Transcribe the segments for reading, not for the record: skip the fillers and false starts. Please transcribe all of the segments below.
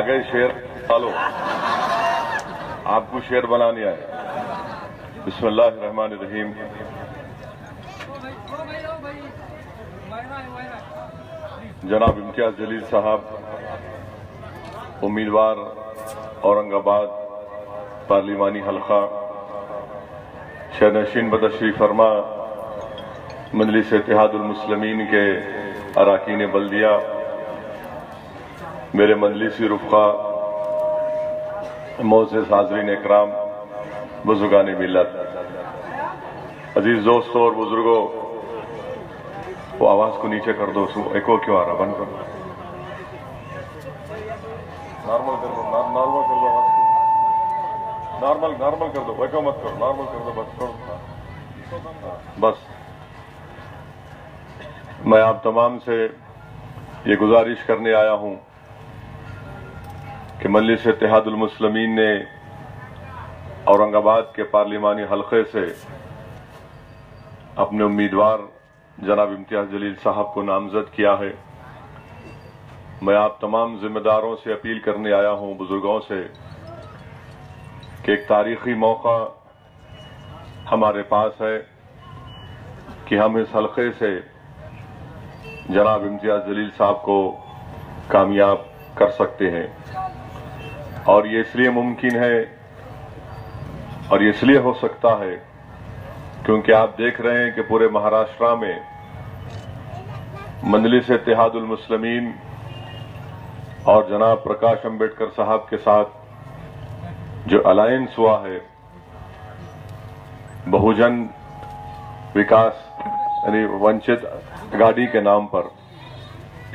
गए शेर डालो, आपको शेर बनाने आए। बिस्मिल्लाहिर्रहमानिर्रहीम। जनाब इम्तियाज जलील साहब, उम्मीदवार औरंगाबाद पार्लिमानी हल्का, शहनशीन बतशरीफ फरमा मजलिस इत्तेहादुल मुस्लिमीन के अराकीन बल्दिया, मेरे मजलिसी रुफ़क़ा, मोअज़्ज़िज़ हाज़रीन इकराम, बुज़ुर्गान मिल्लत, अजीज दोस्तों और बुजुर्गों, वो आवाज को नीचे कर दो, एको क्यों आ रहा, बंद करो, नॉर्मल कर दो, नॉर्मल कर दो, नॉर्मल कर दो, एको मत करो, नॉर्मल कर दो, बस करो, बस। मैं आप तमाम से ये गुजारिश करने आया हूं कि मजलिस इत्तेहादुल मुस्लिमीन ने औरंगाबाद के पार्लिमानी हल्के से अपने उम्मीदवार जनाब इम्तियाज जलील साहब को नामजद किया है। मैं आप तमाम जिम्मेदारों से अपील करने आया हूं, बुजुर्गों से, कि एक तारीखी मौका हमारे पास है कि हम इस हल्के से जनाब इम्तियाज जलील साहब को कामयाब कर सकते हैं। और ये इसलिए मुमकिन है और ये इसलिए हो सकता है क्योंकि आप देख रहे हैं कि पूरे महाराष्ट्र में मजलिस इत्तेहादुल मुस्लिमीन और जनाब प्रकाश अंबेडकर साहब के साथ जो अलायंस हुआ है, बहुजन विकास यानी वंचित आघाड़ी के नाम पर,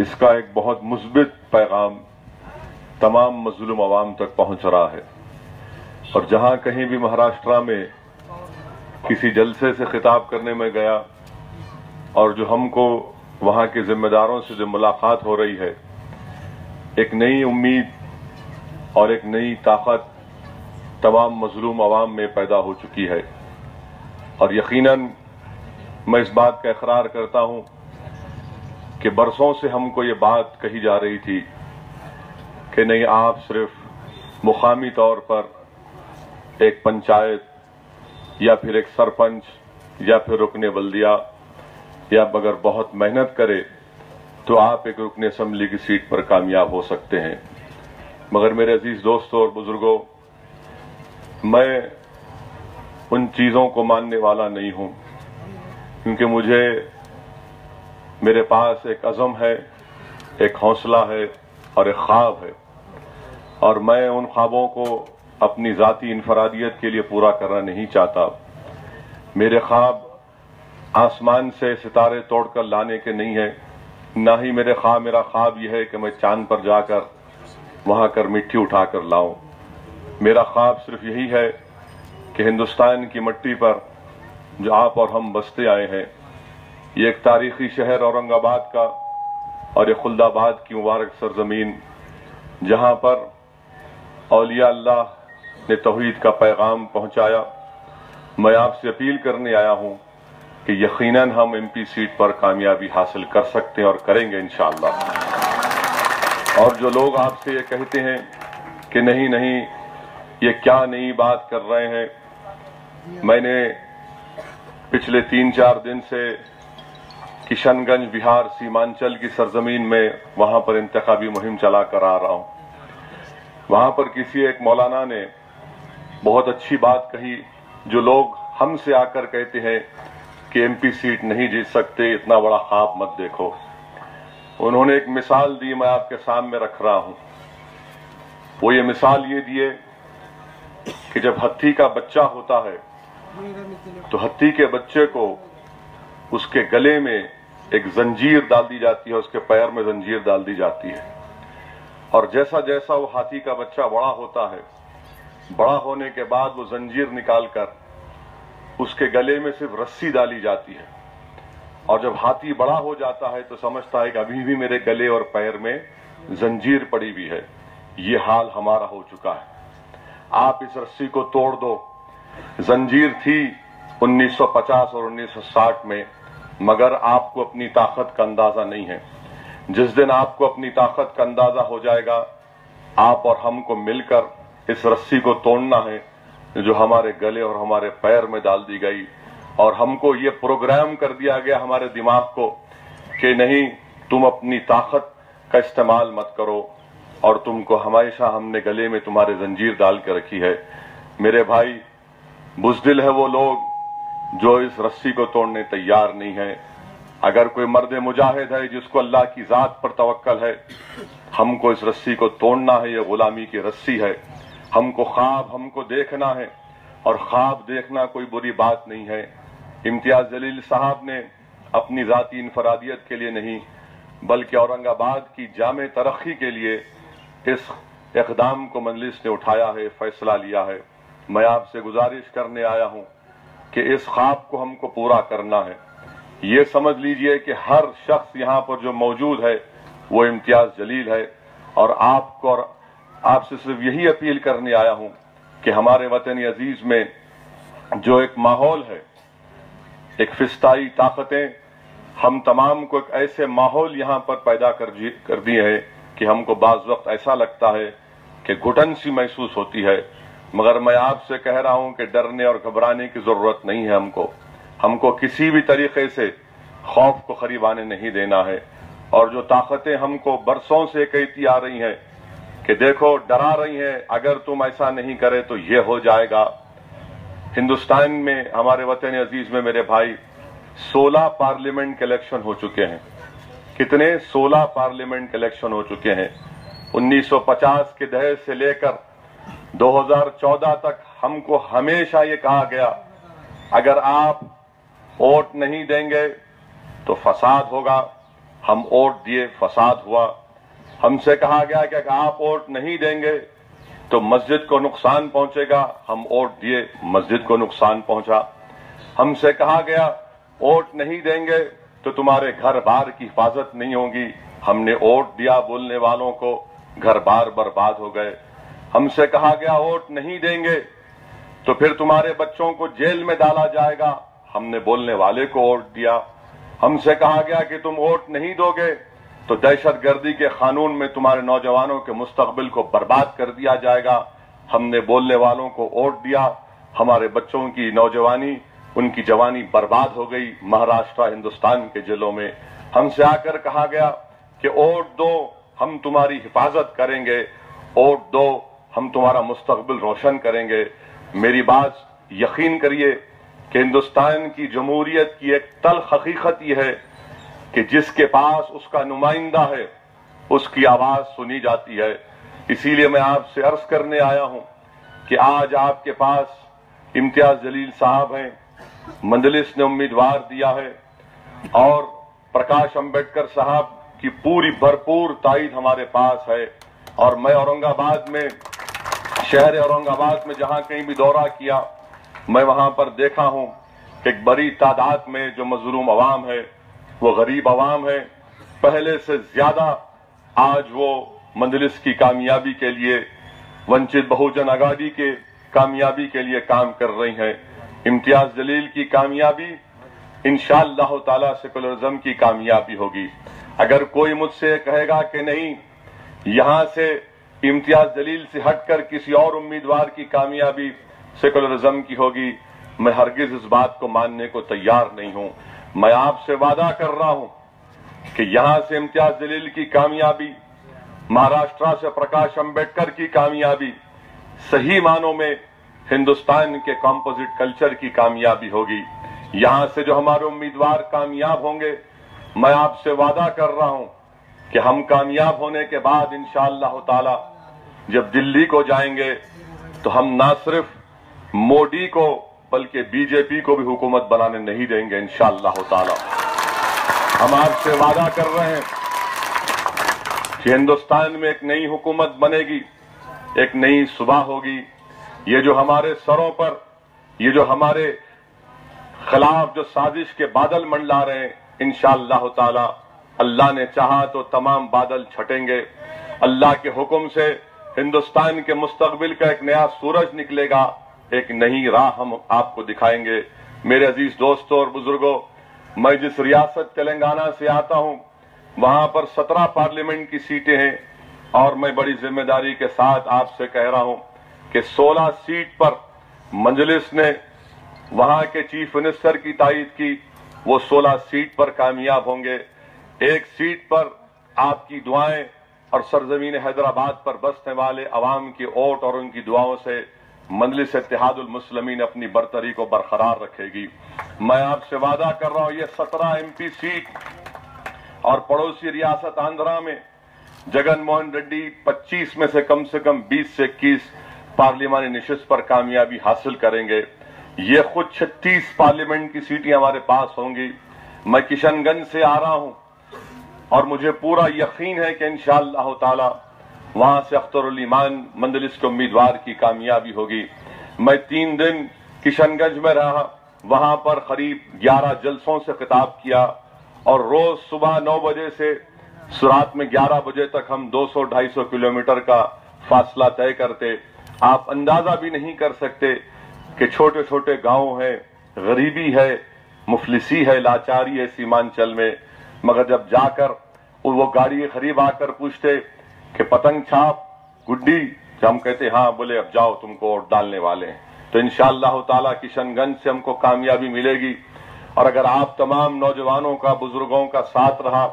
इसका एक बहुत मुस्बित पैगाम तमाम मजलूम अवाम तक पहुंच रहा है। और जहां कहीं भी महाराष्ट्र में किसी जलसे से खिताब करने में गया और जो हमको वहां के जिम्मेदारों से जो मुलाकात हो रही है, एक नई उम्मीद और एक नई ताकत तमाम मजलूम अवाम में पैदा हो चुकी है। और यकीनन मैं इस बात का इकरार करता हूं कि बरसों से हमको ये बात कही जा रही थी कि नहीं, आप सिर्फ मुकामी तौर पर एक पंचायत या फिर एक सरपंच या फिर रुकने बल्दिया या अगर बहुत मेहनत करे तो आप एक रुकने असेंबली की सीट पर कामयाब हो सकते हैं। मगर मेरे अजीज दोस्तों और बुजुर्गों, मैं उन चीजों को मानने वाला नहीं हूं, क्योंकि मेरे पास एक अज़म है, एक हौसला है और एक ख्वाब है। और मैं उन ख्वाबों को अपनी जाती इनफरादियत के लिए पूरा करना नहीं चाहता। मेरे ख्वाब आसमान से सितारे तोड़कर लाने के नहीं है, ना ही मेरा ख्वाब यह है कि मैं चांद पर जाकर वहां कर मिट्टी उठाकर लाऊं। मेरा ख्वाब सिर्फ यही है कि हिंदुस्तान की मिट्टी पर जो आप और हम बसते आए हैं, ये एक तारीखी शहर औरंगाबाद का और ये खुल्दाबाद की मुबारक सरजमीन, जहां पर औलिया अल्लाह ने तौहीद का पैगाम पहुंचाया, मैं आपसे अपील करने आया हूं कि यकीनन हम एमपी सीट पर कामयाबी हासिल कर सकते हैं और करेंगे इंशाअल्लाह। और जो लोग आपसे ये कहते हैं कि नहीं नहीं ये क्या नई बात कर रहे हैं, मैंने पिछले 3-4 दिन से किशनगंज बिहार सीमांचल की सरजमीन में वहां पर इंतखाबी मुहिम चला कर आ रहा हूं। वहां पर किसी एक मौलाना ने बहुत अच्छी बात कही। जो लोग हमसे आकर कहते हैं कि एमपी सीट नहीं जीत सकते, इतना बड़ा ख्वाब मत देखो, उन्होंने एक मिसाल दी, मैं आपके सामने रख रहा हूं। वो ये मिसाल ये दिए कि जब हाथी का बच्चा होता है तो हाथी के बच्चे को उसके गले में एक जंजीर डाल दी जाती है, उसके पैर में जंजीर डाल दी जाती है। और जैसा जैसा वो हाथी का बच्चा बड़ा होता है, बड़ा होने के बाद वो जंजीर निकालकर उसके गले में सिर्फ रस्सी डाली जाती है। और जब हाथी बड़ा हो जाता है तो समझता है कि अभी भी मेरे गले और पैर में जंजीर पड़ी हुई है। ये हाल हमारा हो चुका है। आप इस रस्सी को तोड़ दो। जंजीर थी 1950 और 1960 में, मगर आपको अपनी ताकत का अंदाजा नहीं है। जिस दिन आपको अपनी ताकत का अंदाजा हो जाएगा, आप और हमको मिलकर इस रस्सी को तोड़ना है जो हमारे गले और हमारे पैर में डाल दी गई, और हमको ये प्रोग्राम कर दिया गया हमारे दिमाग को कि नहीं, तुम अपनी ताकत का इस्तेमाल मत करो, और तुमको हमेशा हमने गले में तुम्हारे जंजीर डाल के रखी है। मेरे भाई, बुज़दिल है वो लोग जो इस रस्सी को तोड़ने तैयार नहीं है। अगर कोई मर्द मुजाहिद है जिसको अल्लाह की जात पर तवक्कल है, हमको इस रस्सी को तोड़ना है। ये गुलामी की रस्सी है। हमको देखना है, और ख्वाब देखना कोई बुरी बात नहीं है। इम्तियाज जलील साहब ने अपनी जाती इनफरादियत के लिए नहीं बल्कि औरंगाबाद की जामे तरक्की के लिए इस इक़दाम को मजलिस ने उठाया है, फैसला लिया है। मैं आपसे गुजारिश करने आया हूं कि इस ख्वाब को हमको पूरा करना है। ये समझ लीजिए कि हर शख्स यहाँ पर जो मौजूद है वो इम्तियाज जलील है, और आपको और आपसे सिर्फ यही अपील करने आया हूं कि हमारे वतन अजीज में जो एक माहौल है, एक फिस्ताई ताकतें हम तमाम को एक ऐसे माहौल यहाँ पर पैदा कर दिए हैं कि हमको बाज वक्त ऐसा लगता है कि घुटन सी महसूस होती है। मगर मैं आपसे कह रहा हूं कि डरने और घबराने की जरूरत नहीं है। हमको किसी भी तरीके से खौफ को करीब आने नहीं देना है। और जो ताकतें हमको बरसों से कहती आ रही हैं कि देखो, डरा रही हैं, अगर तुम ऐसा नहीं करे तो ये हो जाएगा। हिंदुस्तान में, हमारे वतन अजीज में मेरे भाई, 16 पार्लियामेंट के इलेक्शन हो चुके हैं। कितने? 16 पार्लियामेंट के इलेक्शन हो चुके हैं। 1950 के दहर से लेकर 2014 तक हमको हमेशा ये कहा गया, अगर आप वोट नहीं देंगे तो फसाद होगा। हम वोट दिए, फसाद हुआ। हमसे कहा गया कि अगर आप वोट नहीं देंगे तो मस्जिद को नुकसान पहुंचेगा। हम वोट दिए, मस्जिद को नुकसान पहुंचा। हमसे कहा गया वोट नहीं देंगे तो तुम्हारे घर बार की हिफाजत नहीं होगी। हमने वोट दिया, बोलने वालों को घर बार बर्बाद हो गए। हमसे कहा गया वोट नहीं देंगे तो फिर तुम्हारे बच्चों को जेल में डाला जाएगा। हमने बोलने वाले को वोट दिया। हमसे कहा गया कि तुम वोट नहीं दोगे तो दहशतगर्दी के कानून में तुम्हारे नौजवानों के मुस्तकबिल को बर्बाद कर दिया जाएगा। हमने बोलने वालों को वोट दिया। हमारे बच्चों की नौजवानी, उनकी जवानी बर्बाद हो गई महाराष्ट्र, हिंदुस्तान के जिलों में। हमसे आकर कहा गया कि वोट दो, हम तुम्हारी हिफाजत करेंगे, वोट दो, हम तुम्हारा मुस्तकबिल रोशन करेंगे। मेरी बात यकीन करिए कि हिंदुस्तान की जमहूरियत की एक तल्ख हकीकत यह है कि जिसके पास उसका नुमाइंदा है उसकी आवाज सुनी जाती है। इसीलिए मैं आपसे अर्ज करने आया हूं कि आज आपके पास इम्तियाज जलील साहब हैं, मजलिस ने उम्मीदवार दिया है, और प्रकाश अंबेडकर साहब की पूरी भरपूर ताईद हमारे पास है। और मैं औरंगाबाद में, शहर औरंगाबाद में जहां कहीं भी दौरा किया, मैं वहां पर देखा हूं कि एक बड़ी तादाद में जो मजलूम अवाम है वो गरीब अवाम है। पहले से ज्यादा आज वो मजलिस की कामयाबी के लिए, वंचित बहुजन आघाड़ी के कामयाबी के लिए काम कर रही हैं। इम्तियाज जलील की कामयाबी इंशाअल्लाह ताला सेकुलरिज्म की कामयाबी होगी। अगर कोई मुझसे कहेगा कि नहीं, यहां से इम्तियाज जलील से हटकर किसी और उम्मीदवार की कामयाबी सेकुलरिज्म की होगी, मैं हरगिज इस बात को मानने को तैयार नहीं हूं। मैं आपसे वादा कर रहा हूं कि यहां से इम्तियाज जलील की कामयाबी, महाराष्ट्र से प्रकाश अंबेडकर की कामयाबी, सही मानों में हिंदुस्तान के कंपोजिट कल्चर की कामयाबी होगी। यहां से जो हमारे उम्मीदवार कामयाब होंगे, मैं आपसे वादा कर रहा हूं कि हम कामयाब होने के बाद इंशाअल्लाह ताला जब दिल्ली को जाएंगे तो हम ना सिर्फ मोदी को बल्कि बीजेपी को भी हुकूमत बनाने नहीं देंगे इंशाअल्लाह ताला। हम आपसे वादा कर रहे हैं कि हिंदुस्तान में एक नई हुकूमत बनेगी, एक नई सुबह होगी। ये जो हमारे सरों पर, ये जो हमारे खिलाफ जो साजिश के बादल मंडला रहे हैं, इंशाअल्लाह ताला अल्लाह ने चाहा तो तमाम बादल छटेंगे। अल्लाह के हुक्म से हिंदुस्तान के मुस्तकबिल का एक नया सूरज निकलेगा, एक नई राह हम आपको दिखाएंगे। मेरे अजीज दोस्तों और बुजुर्गों, मैं जिस रियासत तेलंगाना से आता हूं, वहां पर 17 पार्लियामेंट की सीटें हैं। اور میں بڑی जिम्मेदारी के साथ आपसे कह रहा हूं कि 16 सीट पर मजलिस ने वहां के चीफ मिनिस्टर की तायद की, वो 16 सीट पर कामयाब होंगे। एक सीट पर आपकी दुआएं और सरजमीन हैदराबाद पर बसने वाले अवाम की वोट और उनकी दुआओं से मजलिस इत्तेहादुल मुस्लिमीन अपनी बरतरी को बरकरार रखेगी। मैं आपसे वादा कर रहा हूं, ये 17 MP सीट और पड़ोसी रियासत आंध्रा में जगन मोहन रेड्डी 25 में से कम 20 से 21 पार्लिमानी निशिस्त पर कामयाबी हासिल करेंगे। ये खुद 36 पार्लियामेंट की सीटें हमारे पास होंगी। मैं किशनगंज से आ रहा हूं और मुझे पूरा यकीन है कि इंशाअल्लाह ताला वहां से अख्तरुल ईमान मंदलिस के उम्मीदवार की कामयाबी होगी। मैं 3 दिन किशनगंज में रहा, वहां पर करीब 11 जलसों से खिताब किया और रोज सुबह 9 बजे से रात में 11 बजे तक हम 200-250 किलोमीटर का फासला तय करते। आप अंदाजा भी नहीं कर सकते कि छोटे छोटे गांव हैं, गरीबी है, मुफलिसी है, लाचारी है सीमांचल में, मगर जब जाकर वो गाड़ी के करीब आकर पूछते कि पतंग छाप गुड्डी, जब हम कहते हाँ, बोले अब जाओ तुमको वोट डालने वाले हैं। तो इंशाअल्लाह ताला किशनगंज से हमको कामयाबी मिलेगी। और अगर आप तमाम नौजवानों का, बुजुर्गों का साथ रहा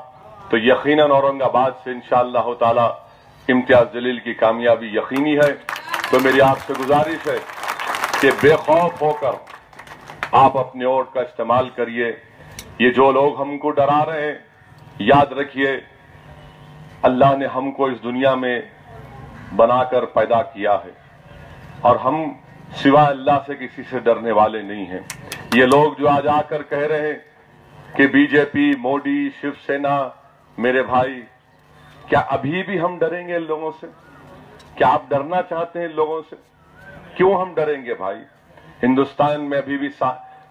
तो यकीनन औरंगाबाद से इंशाअल्लाह ताला इम्तियाज जलील की कामयाबी यकीनी है। तो मेरी आपसे गुजारिश है कि बेखौफ होकर आप अपने वोट का इस्तेमाल करिए। ये जो लोग हमको डरा रहे हैं, याद रखिए अल्लाह ने हमको इस दुनिया में बनाकर पैदा किया है और हम सिवाय अल्लाह से किसी से डरने वाले नहीं हैं। ये लोग जो आज आकर कह रहे हैं कि बीजेपी, मोदी, शिवसेना, मेरे भाई, क्या अभी भी हम डरेंगे इन लोगों से? क्या आप डरना चाहते हैं इन लोगों से? क्यों हम डरेंगे भाई? हिंदुस्तान में अभी भी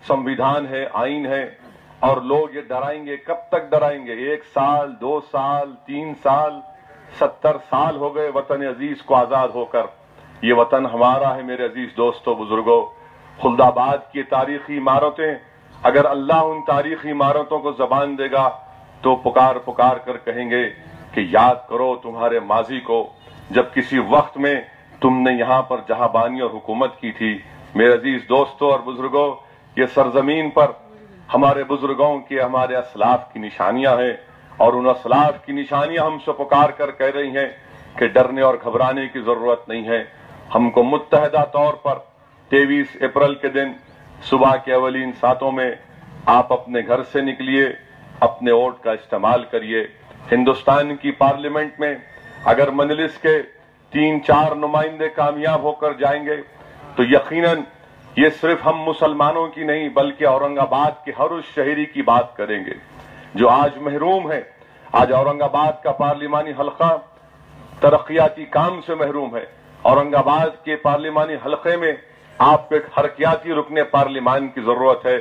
संविधान है, आईन है और लोग ये डराएंगे। कब तक डराएंगे? 1 साल, 2 साल, 3 साल, 70 साल हो गए वतन अजीज को आजाद होकर। ये वतन हमारा है मेरे अजीज दोस्तों, बुजुर्गों। खुल्दाबाद की तारीखी इमारतें, अगर अल्लाह उन तारीखी इमारतों को जबान देगा तो पुकार पुकार कर कहेंगे कि याद करो तुम्हारे माजी को, जब किसी वक्त में तुमने यहां पर जहांबानी और हुकूमत की थी। मेरे अजीज दोस्तों और बुजुर्गों, ये सरजमीन पर हमारे बुजुर्गों की, हमारे असलाफ की निशानियां हैं और उन असलाफ की निशानियां हमसे पुकार कर कह रही हैं कि डरने और घबराने की जरूरत नहीं है। हमको मुत्तहदा तौर पर 23 अप्रैल के दिन सुबह के अवलीन सातों में आप अपने घर से निकलिए, अपने वोट का इस्तेमाल करिए। हिंदुस्तान की पार्लियामेंट में अगर मजलिस के 3-4 नुमाइंदे कामयाब होकर जाएंगे तो यकीनन ये सिर्फ हम मुसलमानों की नहीं बल्कि औरंगाबाद के हर उस शहरी की बात करेंगे जो आज महरूम है। आज औरंगाबाद का पार्लिमानी हल्का तरक्याती काम से महरूम है। औरंगाबाद के पार्लिमानी हल्के में आपको एक हरकियाती रुकने पार्लिमान की जरूरत है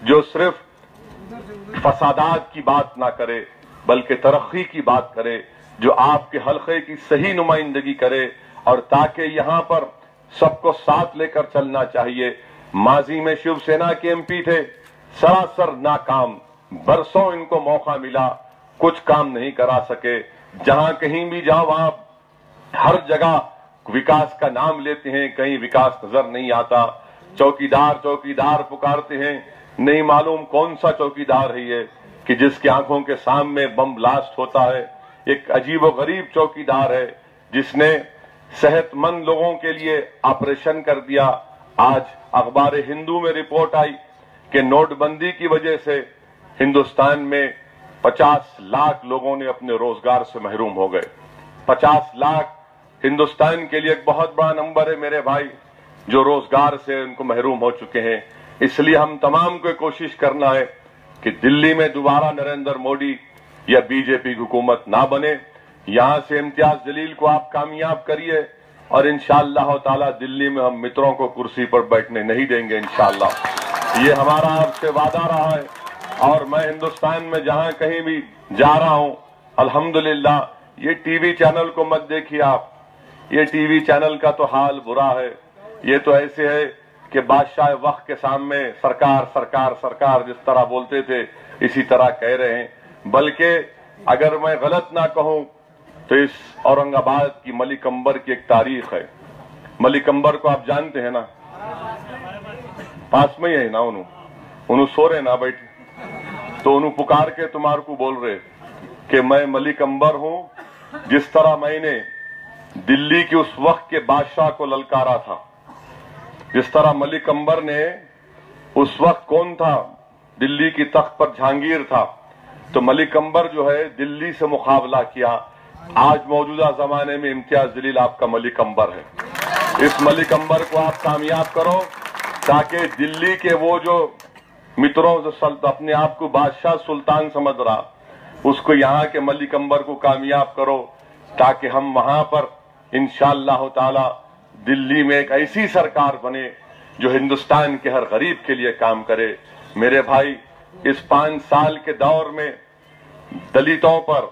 जो सिर्फ फसादात की बात ना करे बल्कि तरक्की की बात करे, जो आपके हल्के की सही नुमाइंदगी करे और ताकि यहां पर सबको साथ लेकर चलना चाहिए। माजी में शिवसेना के MP थे, सरासर नाकाम, बरसों इनको मौका मिला, कुछ काम नहीं करा सके। जहां कहीं भी जाओ वहां हर जगह विकास का नाम लेते हैं, कहीं विकास नजर नहीं आता। चौकीदार चौकीदार पुकारते हैं, नहीं मालूम कौन सा चौकीदार है ये कि जिसकी आंखों के सामने बम ब्लास्ट होता है। एक अजीब गरीब चौकीदार है जिसने सेहतमंद लोगों के लिए ऑपरेशन कर दिया। आज अखबार हिंदू में रिपोर्ट आई कि नोटबंदी की वजह से हिंदुस्तान में 50 लाख लोगों ने अपने रोजगार से महरूम हो गए। 50 लाख हिंदुस्तान के लिए एक बहुत बड़ा नंबर है मेरे भाई, जो रोजगार से उनको महरूम हो चुके हैं। इसलिए हम तमाम को कोशिश करना है कि दिल्ली में दोबारा नरेंद्र मोदी या बीजेपी की हुकूमत ना बने। यहां से इम्तियाज जलील को आप कामयाब करिए और इंशाअल्लाह ताला दिल्ली में हम मित्रों को कुर्सी पर बैठने नहीं देंगे इंशाअल्लाह। ये हमारा आपसे वादा रहा है और मैं हिंदुस्तान में जहां कहीं भी जा रहा हूं अल्हम्दुलिल्लाह। ये टीवी चैनल को मत देखिए आप, ये टीवी चैनल का तो हाल बुरा है। ये तो ऐसे है कि बादशाह वक्त के सामने सरकार सरकार सरकार जिस तरह बोलते थे इसी तरह कह रहे हैं। बल्कि अगर मैं गलत ना कहूं तो इस औरंगाबाद की मलिक अंबर की एक तारीख है। मलिक अंबर को आप जानते हैं ना, पास में ही है ना, उन्होंने सो रहे ना बैठे, तो उन्होंने पुकार के तुम्हारे को बोल रहे कि मैं मलिक अंबर हूं। जिस तरह मैंने दिल्ली के उस वक्त के बादशाह को ललकारा था, जिस तरह मलिक अंबर ने उस वक्त कौन था, दिल्ली की तख्त पर जहांगीर था, तो मलिक अंबर जो है दिल्ली से मुकाबला किया। आज मौजूदा जमाने में इम्तियाज जलील आपका मलिक अंबर है। इस मलिक अंबर को आप कामयाब करो ताकि दिल्ली के वो जो मित्रों जो अपने आप को बादशाह सुल्तान समझ रहा, उसको यहाँ के मलिक अंबर को कामयाब करो ताकि हम वहां पर इंशाअल्लाह ताला दिल्ली में एक ऐसी सरकार बने जो हिंदुस्तान के हर गरीब के लिए काम करे। मेरे भाई, इस 5 साल के दौर में दलितों पर,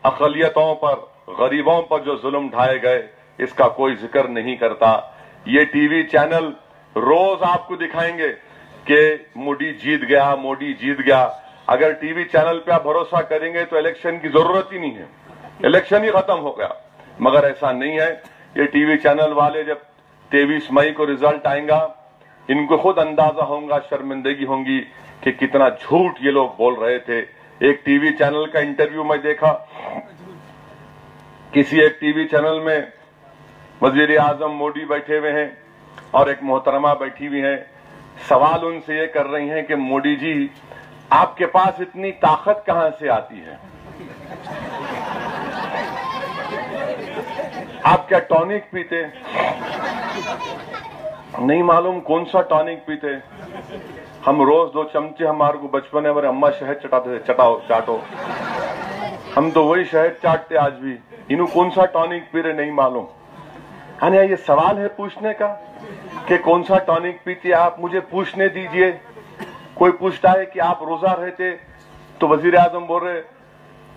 अक़लियतों पर, गरीबों पर जो जुल्म ढाए गए, इसका कोई जिक्र नहीं करता। ये टीवी चैनल रोज आपको दिखाएंगे कि मोदी जीत गया, मोदी जीत गया। अगर टीवी चैनल पे आप भरोसा करेंगे तो इलेक्शन की जरूरत ही नहीं है, इलेक्शन ही खत्म हो गया। मगर ऐसा नहीं है। ये टीवी चैनल वाले जब 23 मई को रिजल्ट आएगा, इनको खुद अंदाजा होगा, शर्मिंदगी होगी कि कितना झूठ ये लोग बोल रहे थे। एक टीवी चैनल का इंटरव्यू मैं देखा, किसी एक टीवी चैनल में वजीर आजम मोदी बैठे हुए हैं और एक मोहतरमा बैठी हुई है। सवाल उनसे ये कर रही हैं कि मोदी जी, आपके पास इतनी ताकत कहां से आती है? आप क्या टॉनिक पीते? नहीं मालूम कौन सा टॉनिक पीते। हम रोज 2 चमचे, हमारे को बचपन में हमारे अम्मा शहद चटाते थे, चटाओ चाटो, हम तो वही शहद चाटते आज भी। इन्हों कौन सा टॉनिक पी रहे नहीं मालूम। यानी ये सवाल है पूछने का कि कौन सा टॉनिक पीते आप, मुझे पूछने दीजिए। कोई पूछता है कि आप रोजा रहते, तो वजीर आजम बोल रहे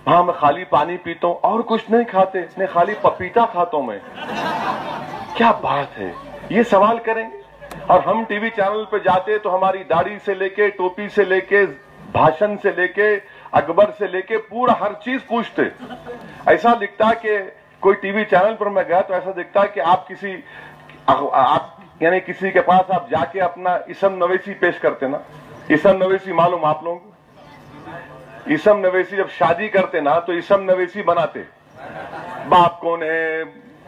हाँ मैं खाली पानी पीता हूं और कुछ नहीं खाते, नहीं खाली पपीता खाता हूं मैं। क्या बात है, ये सवाल करेंगे। और हम टीवी चैनल पे जाते तो हमारी दाढ़ी से लेके, टोपी से लेके, भाषण से लेके, अकबर से लेके पूरा हर चीज पूछते। ऐसा दिखता कि कोई टीवी चैनल पर मैं गया तो ऐसा दिखता कि आप यानी किसी के पास आप जाके अपना इसम नवेसी पेश करते ना। इसम नवेसी मालूम आप लोगों को? इसम नवेसी जब शादी करते ना तो इसम नवेसी बनाते। बाप कौन है,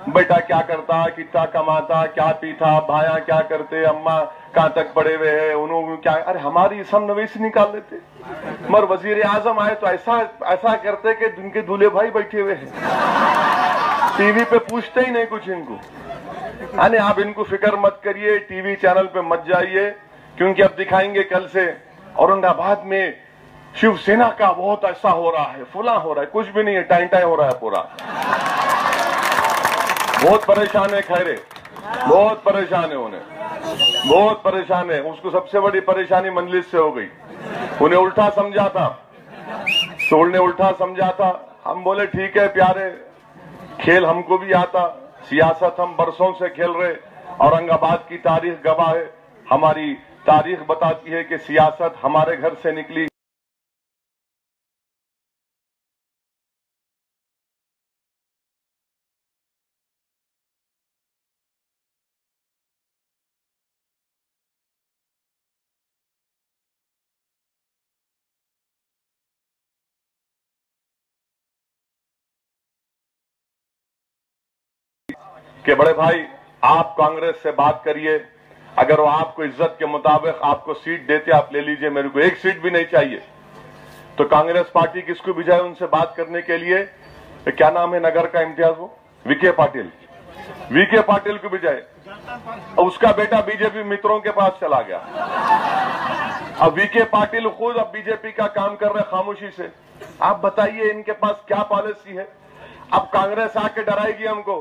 बेटा क्या करता, कितना कमाता, क्या पीता, भाया क्या करते, अम्मा कहां तक पड़े हुए हैं, उन्होंने क्या, अरे हमारी इसम नवेसी निकाल लेते। मगर वजीर आजम आए तो ऐसा करते कि जिनके दूल्हे भाई बैठे हुए हैं, टीवी पे पूछते ही नहीं कुछ इनको। अरे आप इनको फिक्र मत करिए, टीवी चैनल पे मत जाइए, क्योंकि अब दिखाएंगे कल से औरंगाबाद में शिवसेना का बहुत ऐसा हो रहा है, फुला हो रहा है। कुछ भी नहीं है, टाइम हो रहा है पूरा। बहुत परेशान है खैरे, बहुत परेशान है, उन्हें बहुत परेशान है। उसको सबसे बड़ी परेशानी मंजलिस से हो गई। उन्हें उल्टा समझा था, तो उन्हें उल्टा समझा था। हम बोले ठीक है प्यारे, खेल हमको भी आता, सियासत हम बरसों से खेल रहे। औरंगाबाद की तारीख गवाह है, हमारी तारीख बताती है कि सियासत हमारे घर से निकली। कि बड़े भाई आप कांग्रेस से बात करिए, अगर वो आपको इज्जत के मुताबिक आपको सीट देते आप ले लीजिए, मेरे को एक सीट भी नहीं चाहिए। तो कांग्रेस पार्टी किसको भिजाए उनसे बात करने के लिए? क्या नाम है नगर का इम्तियाज, वो वीके पाटिल, वीके पाटिल को भिजाए। उसका बेटा बीजेपी मित्रों के पास चला गया। अब वीके पाटिल खुद अब बीजेपी का काम कर रहे खामोशी से। आप बताइए इनके पास क्या पॉलिसी है? अब कांग्रेस आके डराएगी हमको,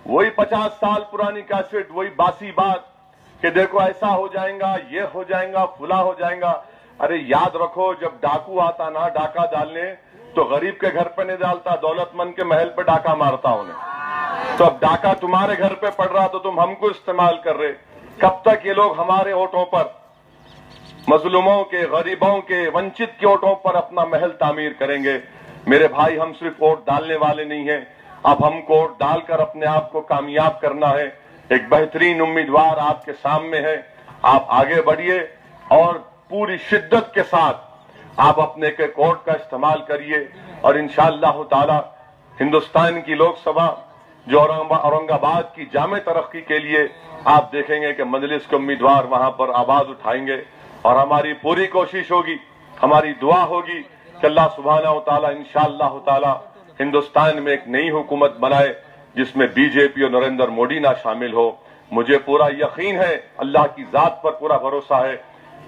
वही 50 साल पुरानी कैसेट, वही बासी बात कि देखो ऐसा हो जाएगा, ये हो जाएगा, फुला हो जाएगा। अरे याद रखो, जब डाकू आता ना डाका डालने, तो गरीब के घर पे नहीं डालता, दौलतमंद के महल पे डाका मारता उन्हें। तो अब डाका तुम्हारे घर पे पड़ रहा तो तुम हमको इस्तेमाल कर रहे। कब तक ये लोग हमारे वोटों पर, मजलूमों के, गरीबों के, वंचित के वोटों पर अपना महल तामीर करेंगे? मेरे भाई, हम सिर्फ वोट डालने वाले नहीं है, अब हमको डालकर अपने आप को कामयाब करना है। एक बेहतरीन उम्मीदवार आपके सामने है, आप आगे बढ़िए और पूरी शिद्दत के साथ आप अपने के वोट का इस्तेमाल करिए और इंशाअल्लाह ताला हिंदुस्तान की लोकसभा जो औरंगाबाद की जामे तरक्की के लिए आप देखेंगे कि मजलिस के उम्मीदवार वहां पर आवाज उठाएंगे और हमारी पूरी कोशिश होगी, हमारी दुआ होगी कि अल्लाह सुब्हानहू तआला इंशाअल्लाह ताला हिंदुस्तान में एक नई हुकूमत बनाए जिसमें बीजेपी और नरेंद्र मोदी ना शामिल हो। मुझे पूरा यकीन है, अल्लाह की जात पर पूरा भरोसा है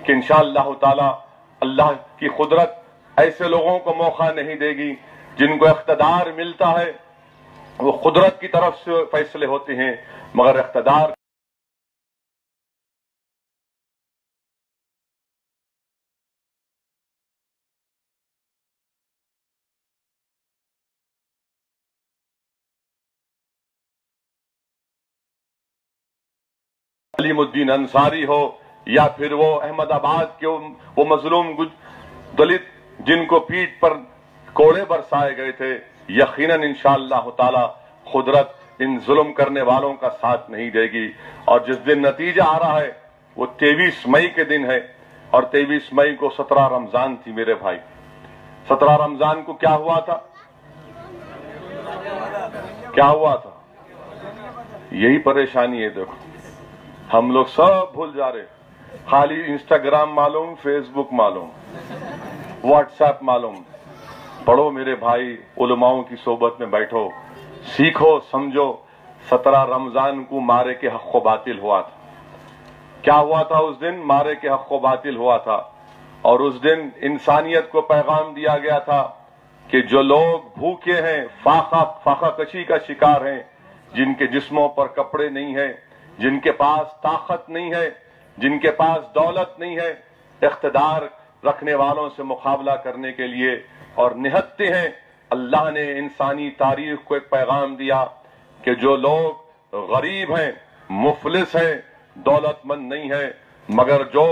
कि इंशाअल्लाह ताला अल्लाह की कुदरत ऐसे लोगों को मौका नहीं देगी जिनको इख्तिदार मिलता है वो कुदरत की तरफ से फैसले होते हैं, मगर इख्तिदार अलीमुद्दीन अंसारी हो या फिर वो अहमदाबाद के वो मजलूम दलित जिनको पीठ पर कोड़े बरसाए गए थे, यकीनन इंशाअल्लाह ताला कुदरत इन जुल्म करने वालों का साथ नहीं देगी। और जिस दिन नतीजा आ रहा है वो 23 मई के दिन है और 23 मई को 17 रमजान थी मेरे भाई। 17 रमजान को क्या हुआ था? क्या हुआ था? यही परेशानी है। देखो हम लोग सब भूल जा रहे, खाली इंस्टाग्राम मालूम, फेसबुक मालूम, व्हाट्सएप मालूम। पढ़ो मेरे भाई, उलमाओं की सोबत में बैठो, सीखो, समझो। 17 रमजान को मारे के हक़ बातिल हुआ था। क्या हुआ था उस दिन? मारे के हक़ बातिल हुआ था और उस दिन इंसानियत को पैगाम दिया गया था कि जो लोग भूखे हैं, फाका कशी का शिकार हैं, जिनके जिस्मों पर कपड़े नहीं है, जिनके पास ताकत नहीं है, जिनके पास दौलत नहीं है, इख्तिदार रखने वालों से मुकाबला करने के लिए और निहत्ते हैं। अल्लाह ने इंसानी तारीख को एक पैगाम दिया कि जो लोग गरीब हैं, मुफलिस हैं, दौलतमंद नहीं है, मगर जो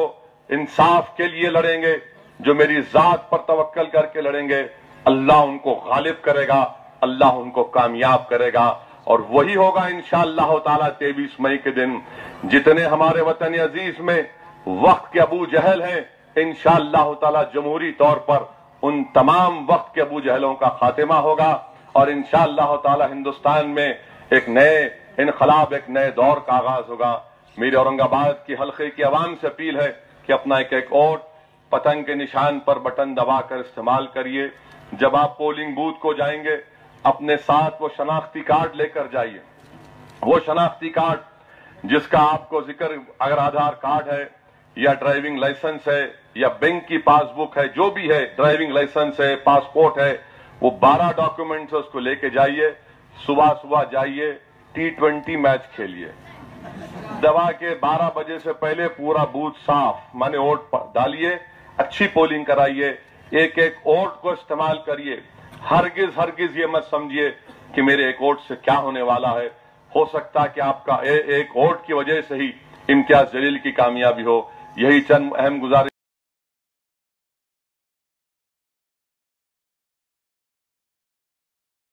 इंसाफ के लिए लड़ेंगे, जो मेरी जात पर तवक्कल करके लड़ेंगे, अल्लाह उनको गालिब करेगा, अल्लाह उनको कामयाब करेगा। और वही होगा इंशाअल्लाह ताला 23 मई के दिन। जितने हमारे वतन अजीज में वक्त के अबू जहल हैं, इंशाअल्लाह ताला जमहूरी तौर पर उन तमाम वक्त के अबू जहलों का खात्मा होगा और इंशाअल्लाह ताला हिंदुस्तान में एक नए इनकलाब, एक नए दौर का आगाज होगा। मेरी औरंगाबाद की हल्के की आवाम से अपील है कि अपना एक वोट पतंग के निशान पर बटन दबाकर इस्तेमाल करिए। जब आप पोलिंग बूथ को जाएंगे अपने साथ वो शनाख्ती कार्ड लेकर जाइए। वो शनाख्ती कार्ड जिसका आपको जिक्र, अगर आधार कार्ड है या ड्राइविंग लाइसेंस है या बैंक की पासबुक है, जो भी है, ड्राइविंग लाइसेंस है, पासपोर्ट है, वो 12 डॉक्यूमेंट्स उसको लेके जाइए। सुबह सुबह जाइए, T20 मैच खेलिए। दवा के 12 बजे से पहले पूरा बूथ साफ, माने वोट डालिए, अच्छी पोलिंग कराइए, एक एक वोट को इस्तेमाल करिए। हरगिज ये मत समझिए कि मेरे एक वोट से क्या होने वाला है। हो सकता है कि आपका एक वोट की वजह से ही इम्तियाज जलील की कामयाबी हो। यही चंद अहम गुजारिश